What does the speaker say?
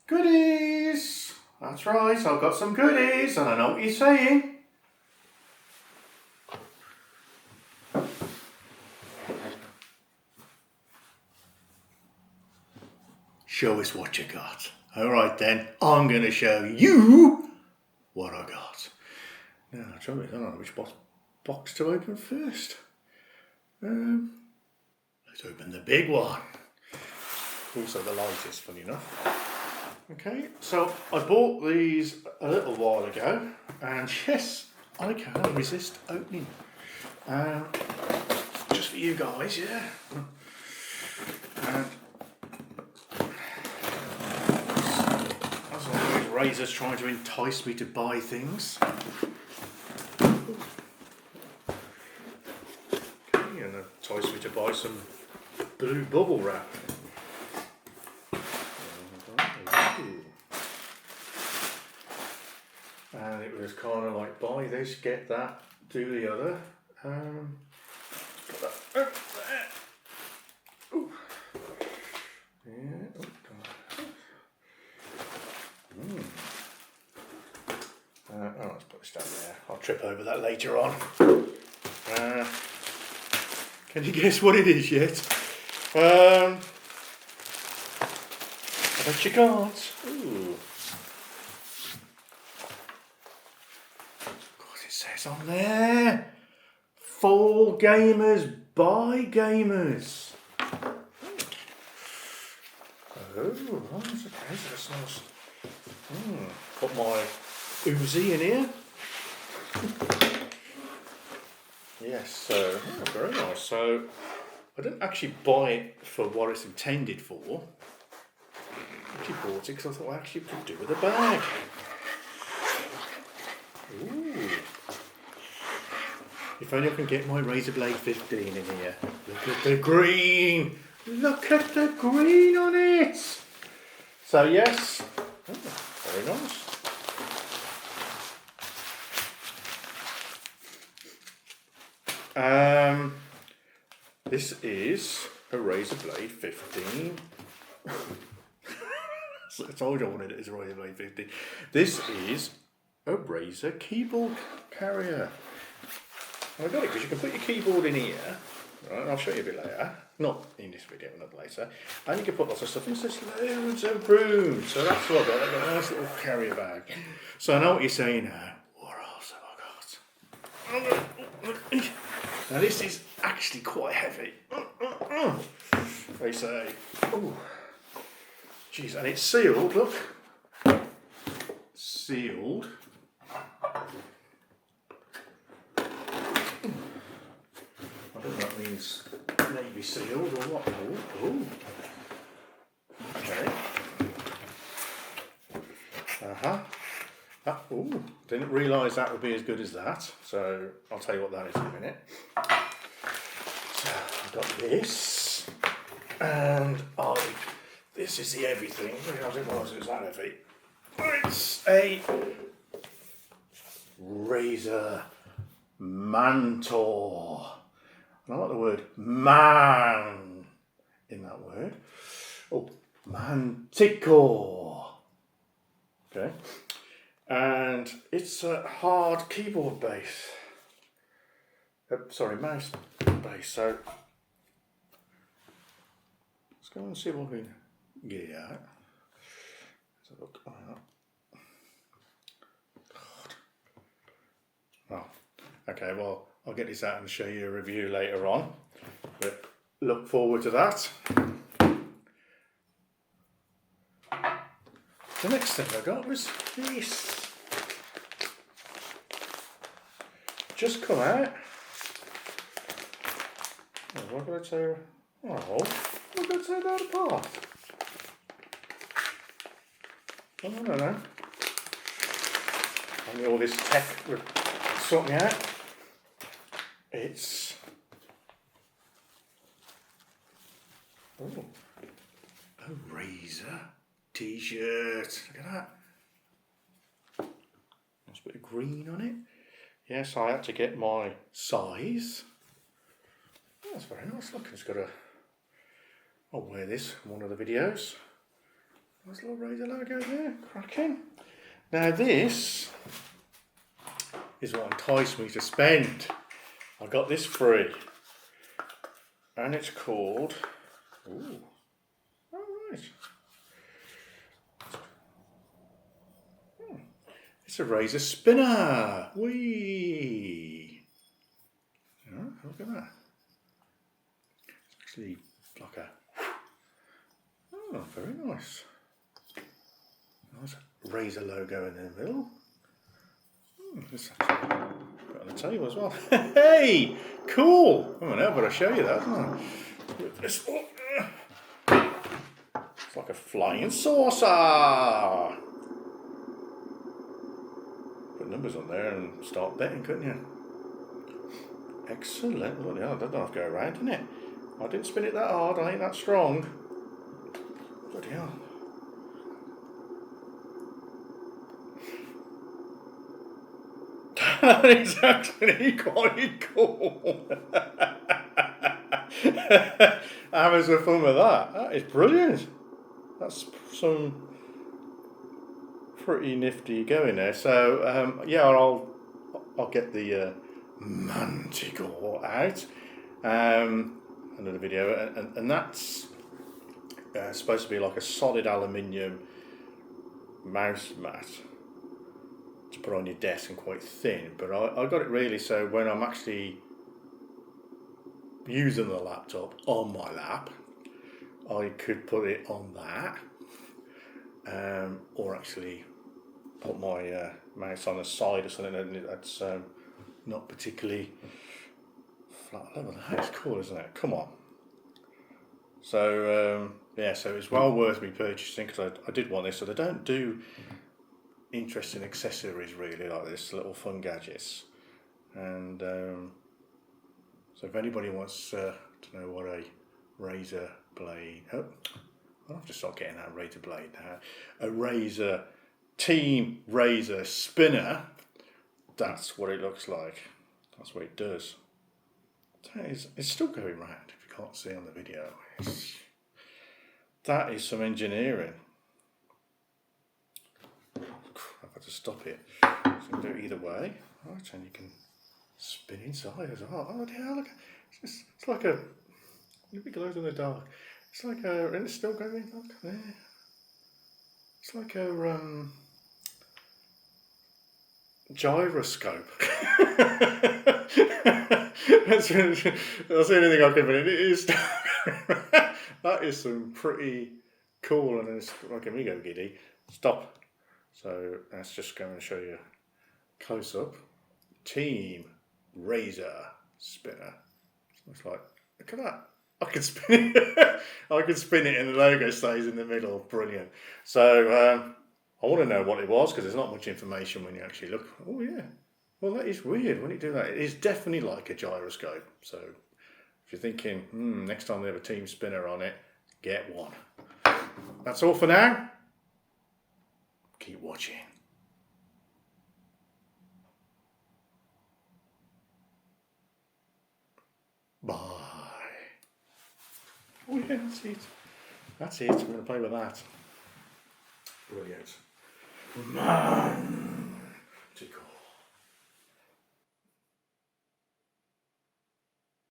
Goodies! That's right, I've got some goodies and I know what you're saying. Show us what you got. Alright then, I'm going to show you what I got. Now, I don't know which box to open first. Let's open the big one. Also the lightest, funny enough. Okay, so I bought these a little while ago, and yes, I can't resist opening. Just for you guys, yeah. And as always, Razer's trying to entice me to buy things. Okay, and entice me to buy some blue bubble wrap. And it was kind of like, buy this, get that, do the other. Put that over there. Ooh. Yeah. Let's put this down there. I'll trip over that later on. Can you guess what it is yet? I bet you can't. Ooh. It says on there, for gamers by gamers. Oh, that's okay, so that's nice. Put my Uzi in here. Yes, so very nice. So I didn't actually buy it for what it's intended for. I actually bought it because I thought I actually could do with a bag. Ooh. If only I can get my Razer Blade 15 in here. Look at the green! Look at the green on it! So yes, very nice. This is a Razer Blade 15. So I told you I wanted it as a Razer Blade 15. This is a Razer keyboard carrier. I got it because you can put your keyboard in here, right? I'll show you a bit later. Not in this video, not later. And you can put lots of stuff in. So there's loads of room. So that's what I got. I got a nice little carrier bag. So I know what you're saying now. What else have I got? Now this is actually quite heavy. They say, oh, geez, and it's sealed. Look, sealed. I don't know if that means Navy sealed or what. Oh. Okay. Didn't realise that would be as good as that. So I'll tell you what that is in a minute. So I've got this, and this is the everything. I didn't realise it was that heavy. It's a Razer Mantor. And I like the word man in that word. Oh, Manticore. Okay. And it's a hard keyboard base. Mouse base. So let's go and see what we can get it out. Let's have a look. Oh, okay. Well, I'll get this out and show you a review later on. But look forward to that. The next thing I got was this. Just come out. Oh, what did I tear? Oh, what did I tear that apart? Oh, no. And all this tech would sort me out. It's a Razer t-shirt. Look at that. Nice bit of green on it. Yes, I had to get my size. Oh, that's very nice. Look, it's got a. I'll wear this in one of the videos. Nice little Razer logo there, cracking. Now this is what enticed me to spend. I got this free. And it's called, ooh, all right. It's a Razer Spinner. Whee! Oh, look at that. It's actually like a, oh, very nice. Nice Razer logo in the middle. This actually put on the table as well. Hey, cool! Oh, now I've got to show you that, haven't I? It's like a flying saucer. Put numbers on there and start betting, couldn't you? Excellent. Bloody hell, I don't have to go around, didn't it? I didn't spin it that hard, I ain't that strong. Bloody hell. That is actually quite cool. Having some fun with that. That is brilliant. That's some pretty nifty going there. So yeah, I'll get the Manticore out. Another video, and that's supposed to be like a solid aluminium mouse mat to put on your desk and quite thin, but I got it really so when I'm actually using the laptop on my lap, I could put it on that, or actually put my mouse on the side or something that's not particularly flat level. That's cool, isn't it? Come on. So yeah, so it's well worth me purchasing because I did want this. So they don't do interesting accessories really like this, little fun gadgets, and so if anybody wants to know what a Razer blade, oh, I'll have to start getting that Razer blade now, a Razer Team Razer Spinner, that's what it looks like, that's what it does. It's still going round if you can't see on the video. That is some engineering. I've got to stop it. So you can do it either way. Right, and you can spin inside as well. Oh dear, look. It's like a, if it glows in the dark, it's like a, and it's still going, look there. It's like a gyroscope. that's the only thing I can put in. It is. That is some pretty cool, and it's making me go giddy. Stop. So that's just going to show you close up. Team Razer Spinner. Looks like, look at that. I can spin it. I can spin it and the logo stays in the middle. Brilliant. So I want to know what it was because there's not much information when you actually look. Oh yeah. Well, that is weird when you do that. It is definitely like a gyroscope. So if you're thinking, next time they have a Team Spinner on it, get one. That's all for now. Keep watching. Bye. Oh yeah, that's it. That's it. I'm going to play with that. Brilliant. Man.